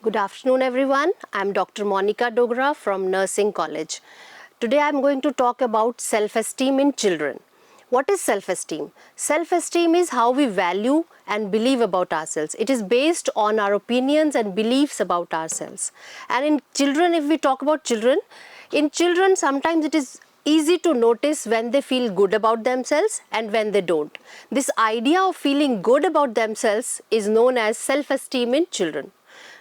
Good afternoon everyone. I am Dr. Monika Dogra from Nursing College. Today I am going to talk about self-esteem in children. What is self-esteem? Self-esteem is how we value and believe about ourselves. It is based on our opinions and beliefs about ourselves. And in children, if we talk about children, in children sometimes it is easy to notice when they feel good about themselves and when they don't. This idea of feeling good about themselves is known as self-esteem in children.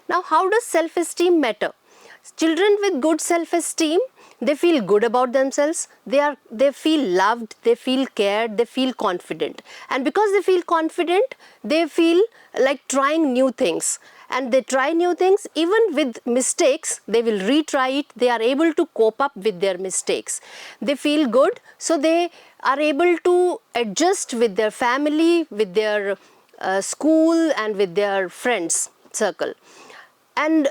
Now, how does self-esteem matter? Children with good self-esteem, they feel good about themselves, they feel loved, they feel cared, they feel confident. And because they feel confident, they feel like trying new things. And they try new things, even with mistakes, they will retry it, they are able to cope up with their mistakes. They feel good, so they are able to adjust with their family, with their school and with their friends circle. And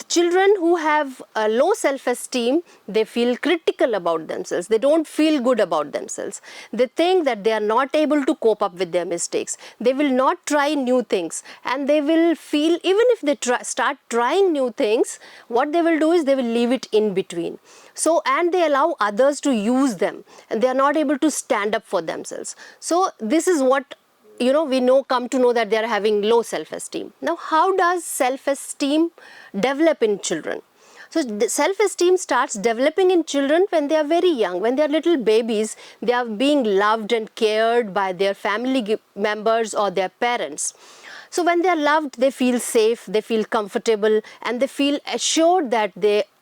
children who have a low self-esteem, they feel critical about themselves. They don't feel good about themselves. They think that they are not able to cope up with their mistakes. They will not try new things, and they will feel, even if they start trying new things, what they will do is they will leave it in between. So, and they allow others to use them, and they are not able to stand up for themselves. So this is what come to know that they are having low self-esteem. Now, how does self-esteem develop in children? So, self-esteem starts developing in children when they are very young. When they are little babies, they are being loved and cared by their family members or their parents. So, when they are loved, they feel safe, they feel comfortable, and they feel assured that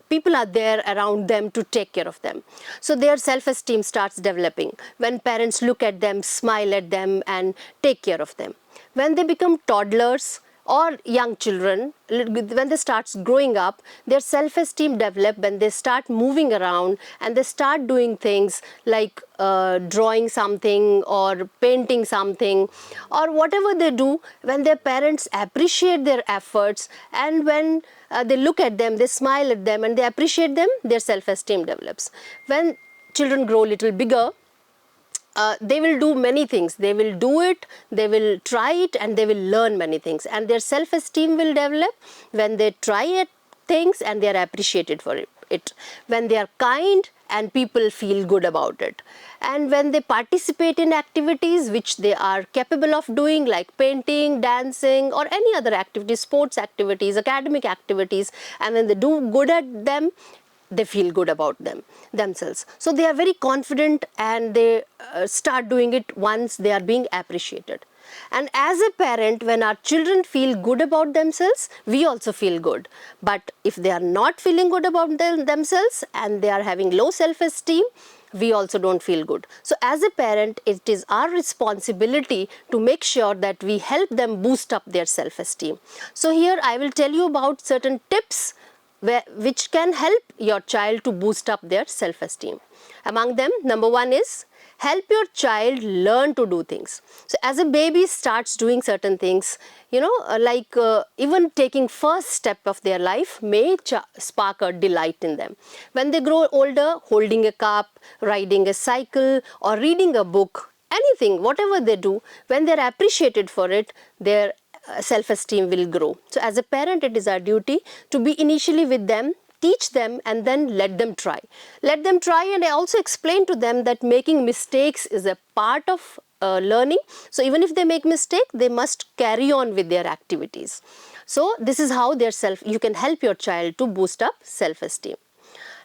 people are there around them to take care of them. So their self-esteem starts developing when parents look at them, smile at them, and take care of them. When they become toddlers or young children, when they start growing up, their self-esteem develop when they start moving around and they start doing things like drawing something or painting something, or whatever they do, when their parents appreciate their efforts, and when they look at them, they smile at them, and they appreciate them, their self-esteem develops. When children grow a little bigger, they will do many things. They will do it, they will try it, and they will learn many things. And their self-esteem will develop when they try it, things and they are appreciated for it. When they are kind and people feel good about it. And when they participate in activities which they are capable of doing, like painting, dancing, or any other activities, sports activities, academic activities, and when they do good at them, they feel good about themselves. So they are very confident, and they start doing it once they are being appreciated. And as a parent, when our children feel good about themselves, we also feel good. But if they are not feeling good about themselves and they are having low self-esteem, we also don't feel good. So as a parent, it is our responsibility to make sure that we help them boost up their self-esteem. So here I will tell you about certain tips which can help your child to boost up their self-esteem. Among them, number one is help your child learn to do things. So as a baby starts doing certain things, even taking first step of their life may spark a delight in them. When they grow older, holding a cup, riding a cycle, or reading a book, anything, whatever they do, when they're appreciated for it, their self-esteem will grow. So as a parent, it is our duty to be initially with them, teach them, and then let them try. Let them try, and I also explain to them that making mistakes is a part of learning. So even if they make mistake, they must carry on with their activities. So this is how you can help your child to boost up self-esteem.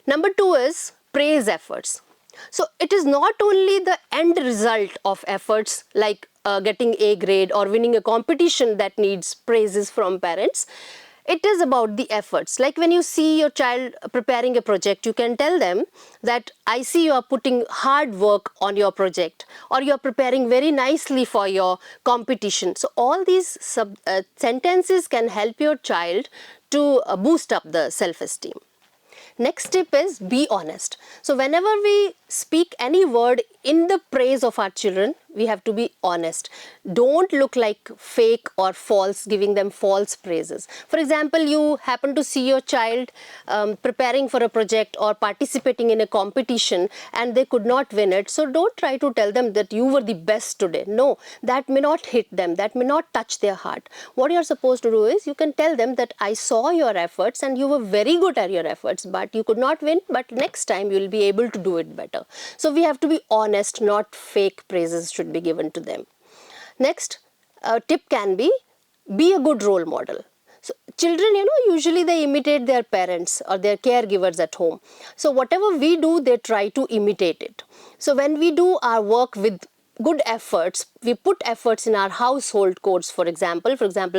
Number two is praise efforts. So it is not only the end result of efforts like getting A grade or winning a competition that needs praises from parents. It is about the efforts. Like when you see your child preparing a project, you can tell them that I see you are putting hard work on your project, or you are preparing very nicely for your competition. So all these sentences can help your child to boost up the self-esteem. Next tip is be honest. So whenever we speak any word in the praise of our children, we have to be honest. Don't look like fake or false, giving them false praises. For example, you happen to see your child preparing for a project or participating in a competition and they could not win it. So don't try to tell them that you were the best today. No, that may not hit them, that may not touch their heart. What you're supposed to do is you can tell them that I saw your efforts and you were very good at your efforts, but you could not win, but next time you will be able to do it better. So we have to be honest, not fake praises should be given to them. Next tip can be a good role model. So children, usually they imitate their parents or their caregivers at home. So whatever we do, they try to imitate it. So when we do our work with good efforts, we put efforts in our household chores, for example,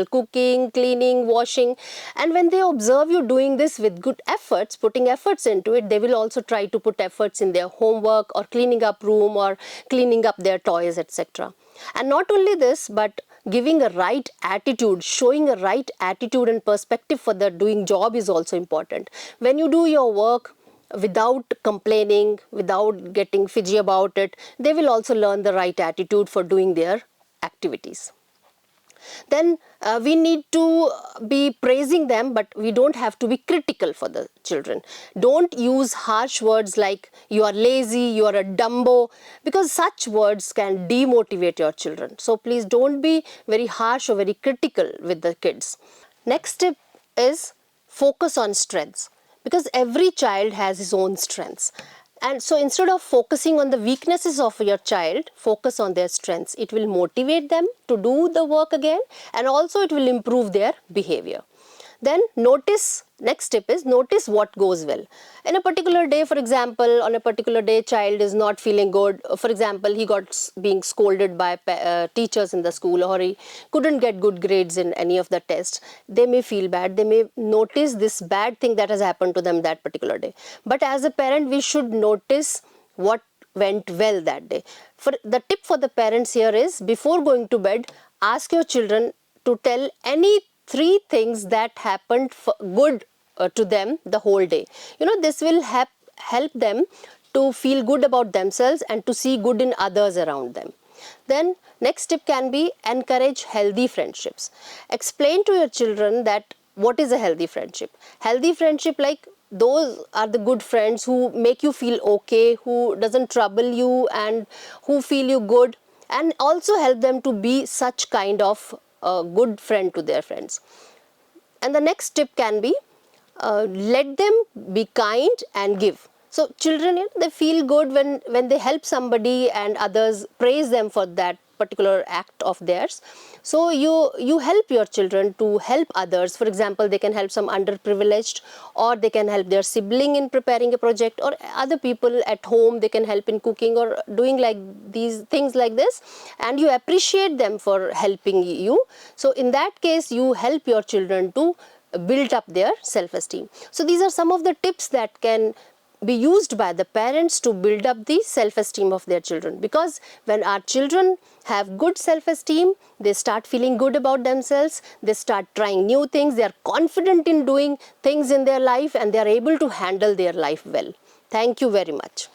cooking, cleaning, washing, and when they observe you doing this with good efforts, putting efforts into it, they will also try to put efforts in their homework or cleaning up room or cleaning up their toys, etc. And not only this, but giving a right attitude, showing a right attitude and perspective for the doing job is also important. When you do your work without complaining, without getting fidgy about it, they will also learn the right attitude for doing their activities. Then we need to be praising them, but we don't have to be critical for the children. Don't use harsh words like you are lazy, you are a dumbo, because such words can demotivate your children. So please don't be very harsh or very critical with the kids. Next tip is focus on strengths, because every child has his own strengths. And so instead of focusing on the weaknesses of your child, focus on their strengths. It will motivate them to do the work again, and also it will improve their behavior. Then next tip is notice what goes well. In a particular day, for example, on a particular day, child is not feeling good. For example, he got being scolded by teachers in the school, or he couldn't get good grades in any of the tests. They may feel bad. They may notice this bad thing that has happened to them that particular day. But as a parent, we should notice what went well that day. The tip for the parents here is, before going to bed, ask your children to tell any 3 things that happened good to them the whole day. This will help them to feel good about themselves and to see good in others around them. Then next tip can be encourage healthy friendships. Explain to your children that what is a healthy friendship. Healthy friendship, like those are the good friends who make you feel okay, who doesn't trouble you and who feel you good, and also help them to be such kind of a good friend to their friends. And the next tip can be let them be kind and give. So children, they feel good when they help somebody and others praise them for that particular act of theirs. So you help your children to help others. For example, they can help some underprivileged, or they can help their sibling in preparing a project, or other people at home they can help in cooking or doing like these things like this, and you appreciate them for helping you. So in that case, you help your children to build up their self-esteem. So these are some of the tips that can be used by the parents to build up the self-esteem of their children, because when our children have good self-esteem, they start feeling good about themselves, they start trying new things, they are confident in doing things in their life, and they are able to handle their life well. Thank you very much.